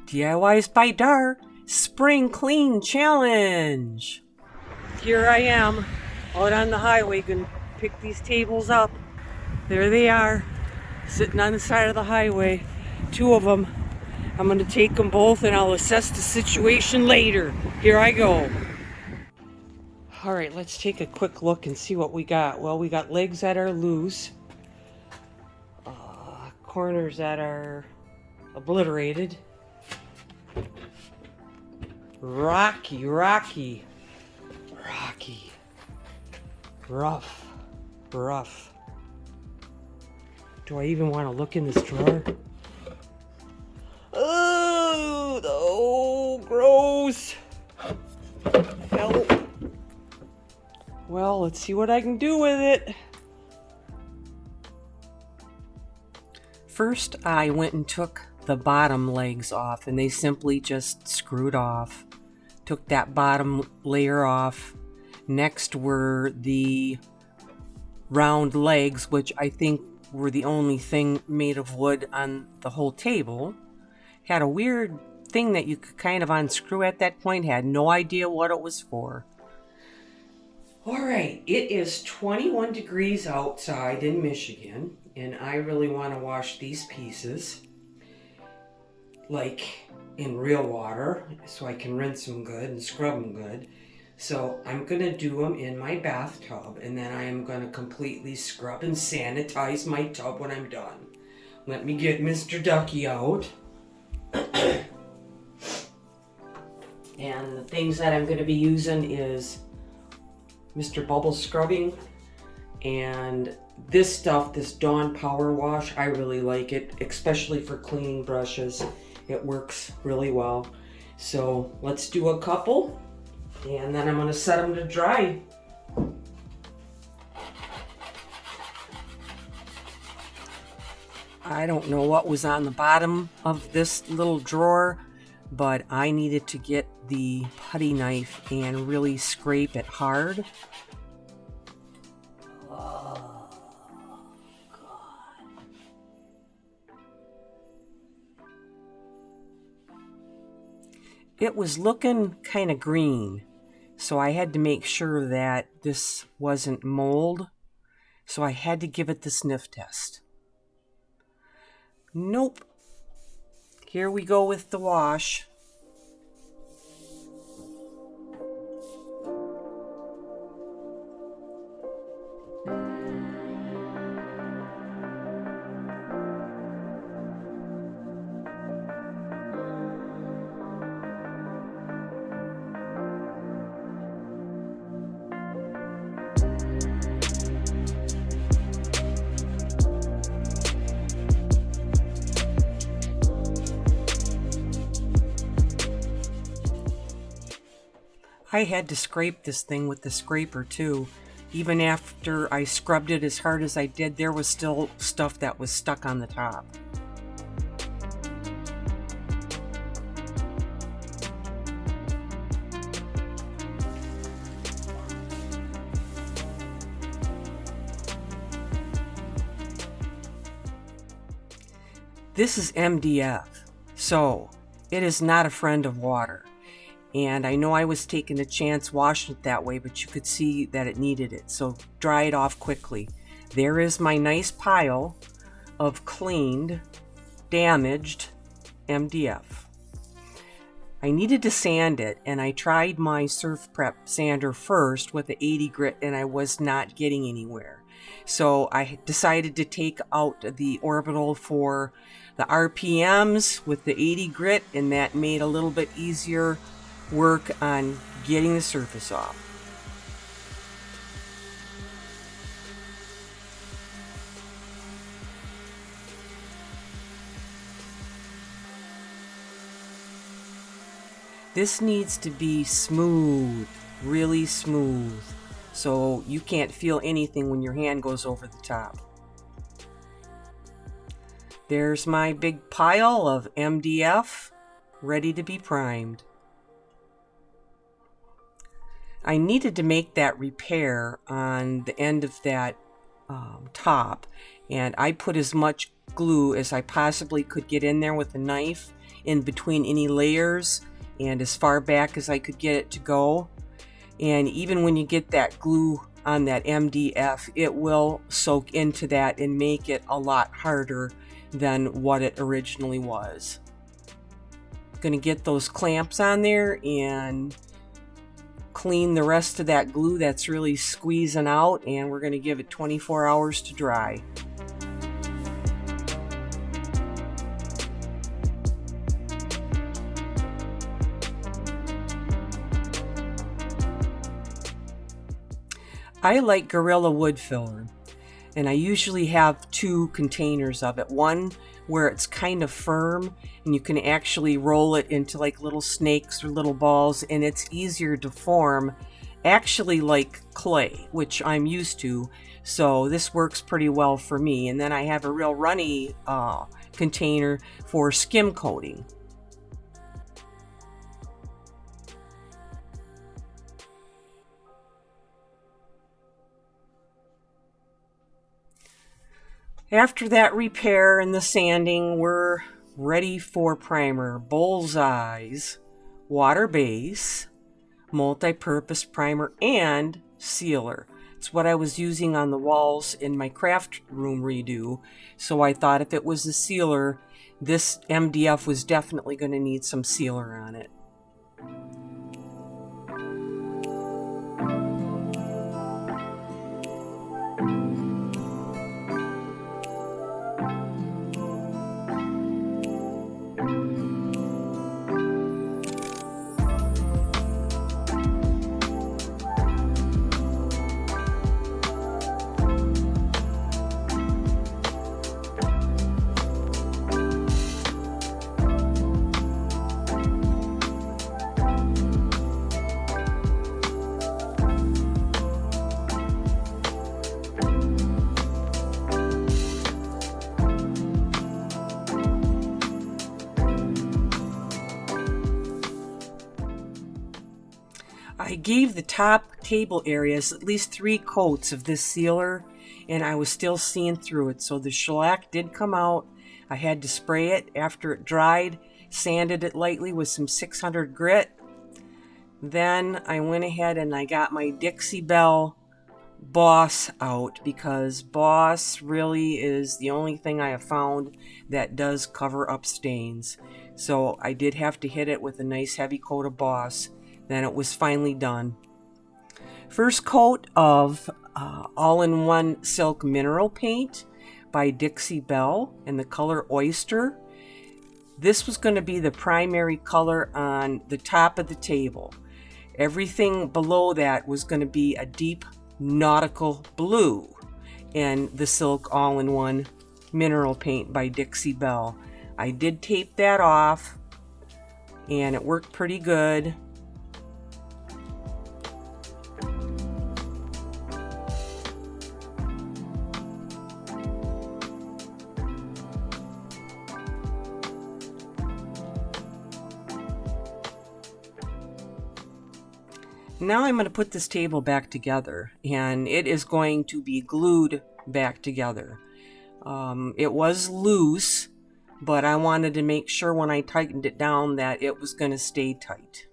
diys-by-dar Spring Clean Challenge. Here I am out on the highway, gonna pick these tables up. There they are, sitting on the side of the highway. 2 of them. I'm gonna take them both and I'll assess the situation later. Here I go. All right, let's take a quick look and see what we got. Well, we got legs that are loose, corners that are obliterated, rocky, rough. Do I even want to look in this drawer? Oh, gross. Hell. Well, let's see what I can do with it. First, I went and took the bottom legs off, and they simply just screwed off. Took that bottom layer off. Next were the round legs, which I think were the only thing made of wood on the whole table. Had a weird thing that you could kind of unscrew at that point. Had no idea what it was for. Alright, it is 21 degrees outside in Michigan, and I really want to wash these pieces like in real water so I can rinse them good and scrub them good. So I'm going to do them in my bathtub, and then I am going to completely scrub and sanitize my tub when I'm done. Let me get Mr. Ducky out. And the things that I'm going to be using is Mr. Bubble Scrubbing, and this stuff, this Dawn Power Wash, I really like it, especially for cleaning brushes. It works really well. So let's do a couple, and then I'm going to set them to dry. I don't know what was on the bottom of this little drawer, but I needed to get the putty knife and really scrape it hard. Oh, God. It was looking kind of green, so I had to make sure that this wasn't mold, so I had to give it the sniff test. Nope. Here we go with the wash. I had to scrape this thing with the scraper too. Even after I scrubbed it as hard as I did, there was still stuff that was stuck on the top. This is MDF, so it is not a friend of water. And I know I was taking a chance washing it that way, but you could see that it needed it. So dry it off quickly. There is my nice pile of cleaned, damaged MDF. I needed to sand it, and I tried my Surf Prep sander first with the 80 grit, and I was not getting anywhere. So I decided to take out the orbital for the RPMs with the 80 grit, and that made a little bit easier work on getting the surface off. This needs to be smooth, really smooth, so you can't feel anything when your hand goes over the top. There's my big pile of MDF ready to be primed. I needed to make that repair on the end of that top, and I put as much glue as I possibly could get in there with a knife, in between any layers and as far back as I could get it to go. And even when you get that glue on that MDF, it will soak into that and make it a lot harder than what it originally was. Going to get those clamps on there and clean the rest of that glue that's really squeezing out, and we're going to give it 24 hours to dry. I like Gorilla Wood Filler, and I usually have 2 containers of it. One where it's kind of firm and you can actually roll it into like little snakes or little balls, and it's easier to form, actually like clay, which I'm used to, so this works pretty well for me. And then I have a real runny container for skim coating. After that repair and the sanding, we're ready for primer. Bullseyes, water base, multi-purpose primer, and sealer. It's what I was using on the walls in my craft room redo, so I thought if it was the sealer, this MDF was definitely going to need some sealer on it. I gave the top table areas at least 3 coats of this sealer, and I was still seeing through it, so the shellac did come out. I had to spray it after it dried, sanded it lightly with some 600 grit. Then I went ahead and I got my Dixie Belle Boss out, because Boss really is the only thing I have found that does cover up stains. So I did have to hit it with a nice heavy coat of Boss. Then it was finally done. First coat of all-in-one silk mineral paint by Dixie Belle in the color Oyster. This was going to be the primary color on the top of the table. Everything below that was going to be a deep nautical blue and the silk all-in-one mineral paint by Dixie Belle. I did tape that off and it worked pretty good. Now I'm going to put this table back together, and it is going to be glued back together. It was loose, but I wanted to make sure when I tightened it down that it was going to stay tight.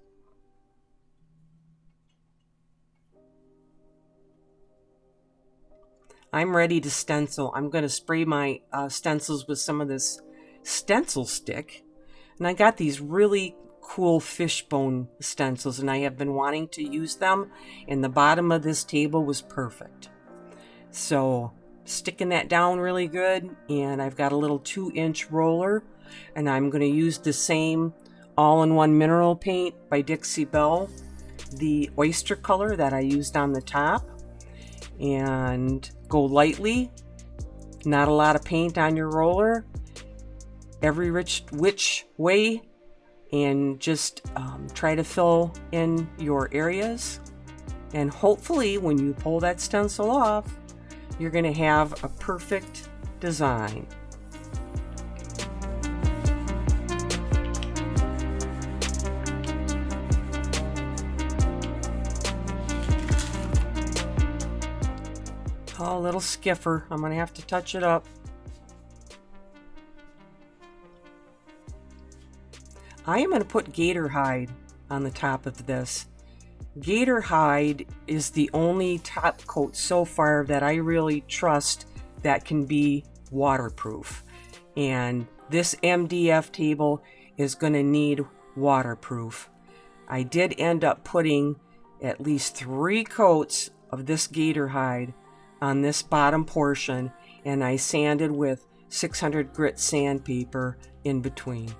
I'm ready to stencil. I'm going to spray my stencils with some of this stencil stick, and I got these really cool fishbone stencils, and I have been wanting to use them, and the bottom of this table was perfect. So sticking that down really good, and I've got a little 2-inch roller, and I'm going to use the same all-in-one mineral paint by Dixie Belle, the oyster color that I used on the top, and go lightly, not a lot of paint on your roller, every which way, and just try to fill in your areas, and hopefully when you pull that stencil off, you're going to have a perfect design. Oh, a little skiffer. I'm going to have to touch it up. I am going to put Gator Hide on the top of this. Gator Hide is the only top coat so far that I really trust that can be waterproof. And this MDF table is going to need waterproof. I did end up putting at least 3 coats of this Gator Hide on this bottom portion, and I sanded with 600 grit sandpaper in between.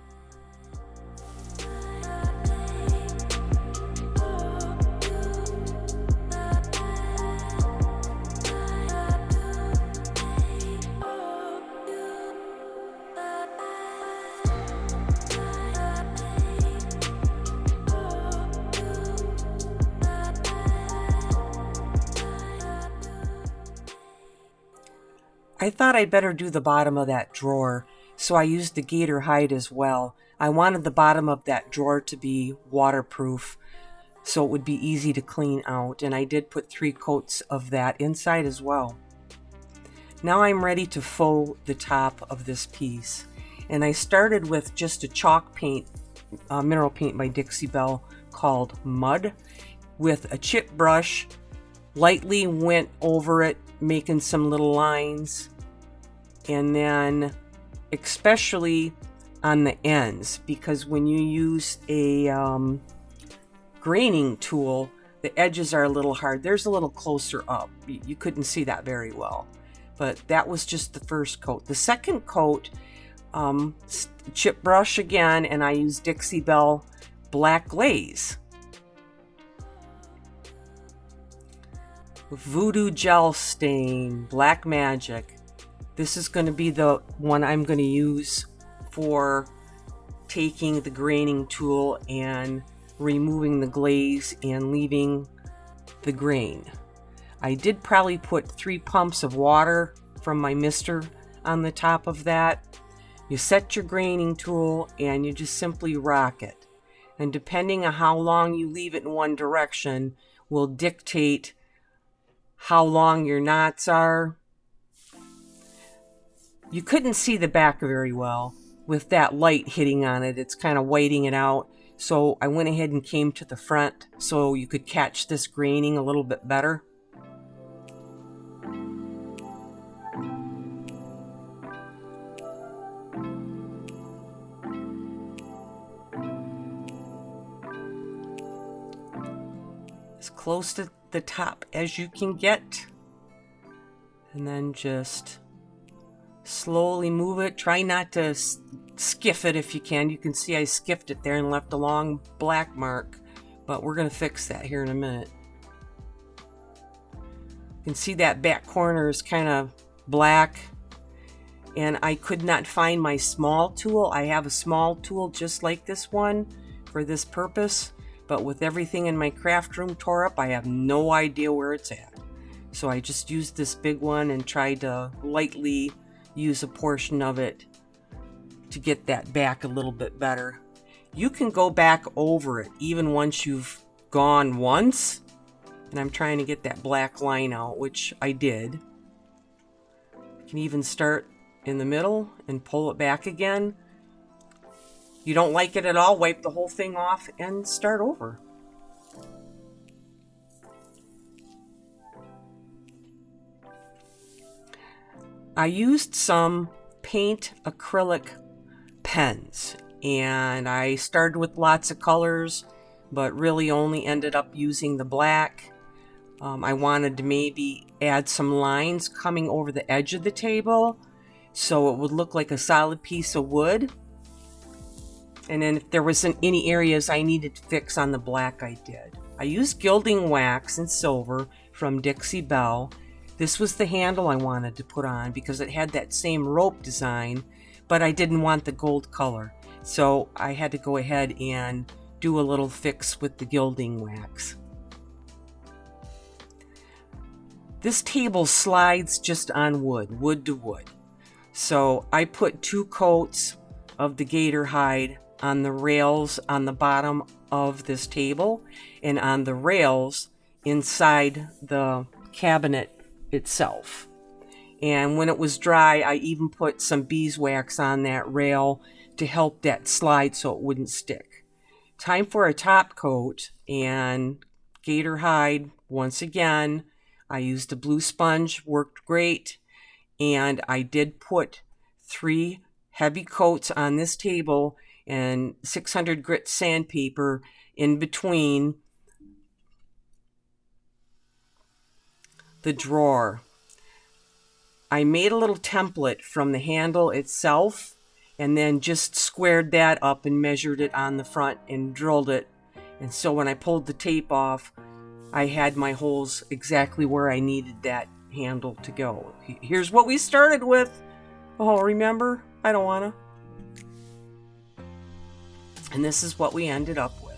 I thought I'd better do the bottom of that drawer, so I used the Gator Hide as well. I wanted the bottom of that drawer to be waterproof, so it would be easy to clean out, and I did put 3 coats of that inside as well. Now I'm ready to faux the top of this piece, and I started with just a chalk paint, mineral paint by Dixie Belle called Mud, with a chip brush, lightly went over it, making some little lines, and then especially on the ends, because when you use a graining tool, the edges are a little hard. There's a little closer up. You couldn't see that very well, but that was just the first coat. The second coat, chip brush again, and I used Dixie Belle Black Glaze. Voodoo Gel Stain, Black Magic. This is going to be the one I'm going to use for taking the graining tool and removing the glaze and leaving the grain. I did probably put 3 pumps of water from my mister on the top of that. You set your graining tool and you just simply rock it. And depending on how long you leave it in one direction will dictate how long your knots are. You couldn't see the back very well with that light hitting on it. It's kind of whiting it out. So I went ahead and came to the front so you could catch this graining a little bit better. As close to the top as you can get, and then just slowly move it. Try not to skiff it if you can. You can see I skiffed it there and left a long black mark, but we're going to fix that here in a minute. You can see that back corner is kind of black, and I could not find my small tool. I have a small tool just like this one for this purpose, but with everything in my craft room tore up, I have no idea where it's at. So I just used this big one and tried to lightly use a portion of it to get that back a little bit better. You can go back over it even once you've gone once. And I'm trying to get that black line out, which I did. You can even start in the middle and pull it back again. You don't like it at all, wipe the whole thing off and start over. I used some paint acrylic pens, and I started with lots of colors, but really only ended up using the black. I wanted to maybe add some lines coming over the edge of the table so it would look like a solid piece of wood. And then if there wasn't any areas I needed to fix on the black, I did. I used gilding wax and silver from Dixie Belle. This was the handle I wanted to put on because it had that same rope design, but I didn't want the gold color. So I had to go ahead and do a little fix with the gilding wax. This table slides just on wood to wood. So I put 2 coats of the Gator Hide on the rails on the bottom of this table and on the rails inside the cabinet itself. And when it was dry, I even put some beeswax on that rail to help that slide so it wouldn't stick. Time for a top coat, and Gator Hide, once again, I used a blue sponge, worked great, and I did put 3 heavy coats on this table and 600 grit sandpaper in between the drawer. I made a little template from the handle itself and then just squared that up and measured it on the front and drilled it. And so when I pulled the tape off, I had my holes exactly where I needed that handle to go. Here's what we started with. Oh, remember? I don't wanna. And this is what we ended up with.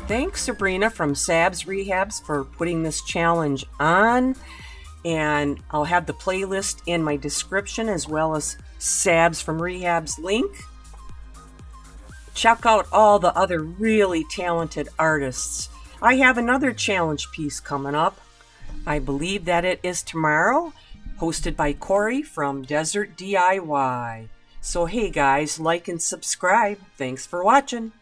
Thanks, Sabrina from Sab's Rehabs, for putting this challenge on. And I'll have the playlist in my description as well as Sab's from Rehab's link. Check out all the other really talented artists. I have another challenge piece coming up. I believe that it is tomorrow, hosted by Corey from Desert DIY. So hey guys, like and subscribe. Thanks for watching.